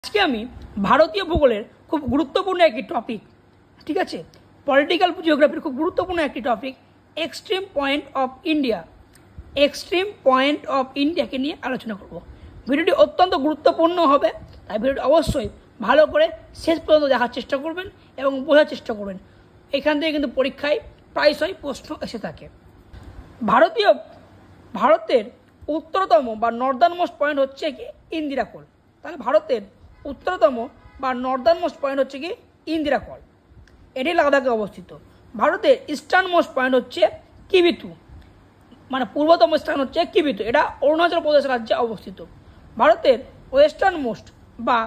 আজকে আমি ভারতীয় ভূগোলের খুব গুরুত্বপূর্ণ একটি টপিক, ঠিক আছে, পলিটিক্যাল জিওগ্রাফির খুব গুরুত্বপূর্ণ একটি topic extreme point of India, extreme point of ইন্ডিয়াকে নিয়ে আলোচনা করব। ভিডিওটি অত্যন্ত গুরুত্বপূর্ণ হবে, তাই ভিডিওটি অবশ্যই ভালো করে শেষ পর্যন্ত দেখার চেষ্টা করবেন এবং বোঝার চেষ্টা করবেন। এখান থেকে কিন্তু পরীক্ষায় প্রায়শই প্রশ্ন এসে থাকে। ভারতের উত্তরতম বা নর্দার্ন মোস্ট পয়েন্ট হচ্ছে কি ইন্দিরা কোল। তাহলে ভারতের উত্তরতম বা নর্দার্ন মোস্ট পয়েন্ট হচ্ছে কি ইন্দিরা কোল, এটি লাদাখে অবস্থিত। ভারতের ইস্টার্ন মোস্ট পয়েন্ট হচ্ছে কিবিথু, মানে পূর্বতম স্থান হচ্ছে কিবিথু, এটা অরুণাচল প্রদেশ রাজ্যে অবস্থিত। ভারতের ওয়েস্টার্ন মোস্ট বা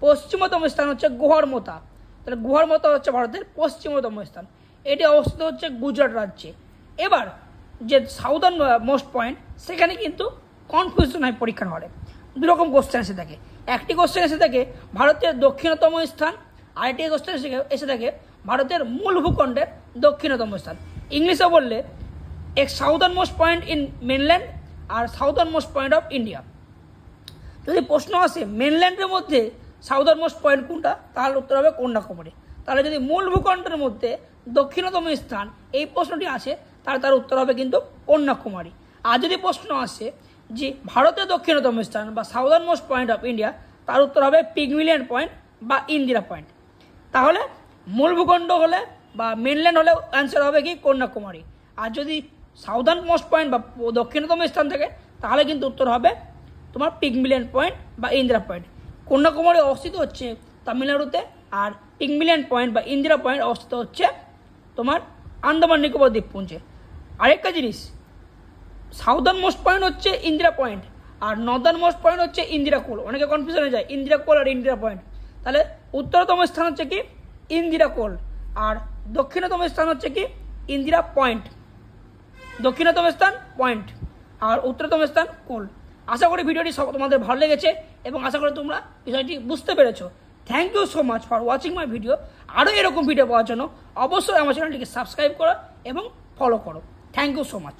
পশ্চিমতম স্থান হচ্ছে গোহারমতা। তাহলে গোহারমতা হচ্ছে ভারতের পশ্চিমতম স্থান, এটি অবস্থিত হচ্ছে গুজরাট রাজ্যে। এবার যে সাউদার্ন মোস্ট পয়েন্ট, সেখানে কিন্তু কনফিউশন হয় পরীক্ষার হলে। দুরকম কোশ্চেন এসে থাকে। একটি কোশ্চেন এসে থাকে ভারতের দক্ষিণতম স্থান, আরেকটি কোশ্চেন এসে থাকে ভারতের মূল ভূখণ্ডের দক্ষিণতম স্থান। ইংলিশে বললে এক southern most point in mainland আর southern most point of India. যদি প্রশ্ন আসে মেনল্যান্ডের মধ্যে সাউদার্ন মোস্ট পয়েন্ট কোনটা, তাহলে উত্তর হবে কন্যাকুমারী। তাহলে যদি মূল ভূখণ্ডের মধ্যে দক্ষিণতম স্থান এই প্রশ্নটি আসে, তাহলে তার উত্তর হবে কিন্তু কন্যাকুমারী। আর যদি প্রশ্ন আসে যে ভারতের দক্ষিণতম স্থান বা southern most point of India, তার উত্তর হবে পিগমিলিয়ন পয়েন্ট বা ইন্দিরা পয়েন্ট। তাহলে মূল ভূখণ্ড হলে বা মেনল্যান্ড হলে অ্যান্সার হবে কি কন্যাকুমারী। আর যদি সাউদার্ন মোস্ট পয়েন্ট বা দক্ষিণতম স্থান থাকে, তাহলে কিন্তু উত্তর হবে তোমার পিগমিলিয়ন পয়েন্ট বা ইন্দিরা পয়েন্ট। কন্যাকুমারী অবস্থিত হচ্ছে তামিলনাড়ুতে, আর পিগমিলিয়ন পয়েন্ট বা ইন্দিরা পয়েন্ট অবস্থিত হচ্ছে তোমার আন্দামান নিকোবর দ্বীপপুঞ্জে। আরেকটা জিনিস, সাউদার্ন মোস্ট পয়েন্ট হচ্ছে ইন্দিরা পয়েন্ট আর নর্দার্ন মোস্ট পয়েন্ট হচ্ছে ইন্দিরা কোল। অনেকে কনফিউশন হয়ে যায় ইন্দিরা কোল আর ইন্দিরা পয়েন্ট। তাহলে উত্তরতম স্থান হচ্ছে কি ইন্দিরা কোল, আর দক্ষিণতম স্থান হচ্ছে কি ইন্দিরা পয়েন্ট। দক্ষিণতম স্থান পয়েন্ট আর উত্তরতম স্থান কোল। আশা করি ভিডিওটি তোমাদের ভালো লেগেছে এবং আশা করি তোমরা বিষয়টি বুঝতে পেরেছো। Thank you so much for watching my video. আরও এরকম ভিডিও পাওয়ার জন্য অবশ্যই আমার চ্যানেলটিকে সাবস্ক্রাইব করো এবং ফলো করো। Thank you so much.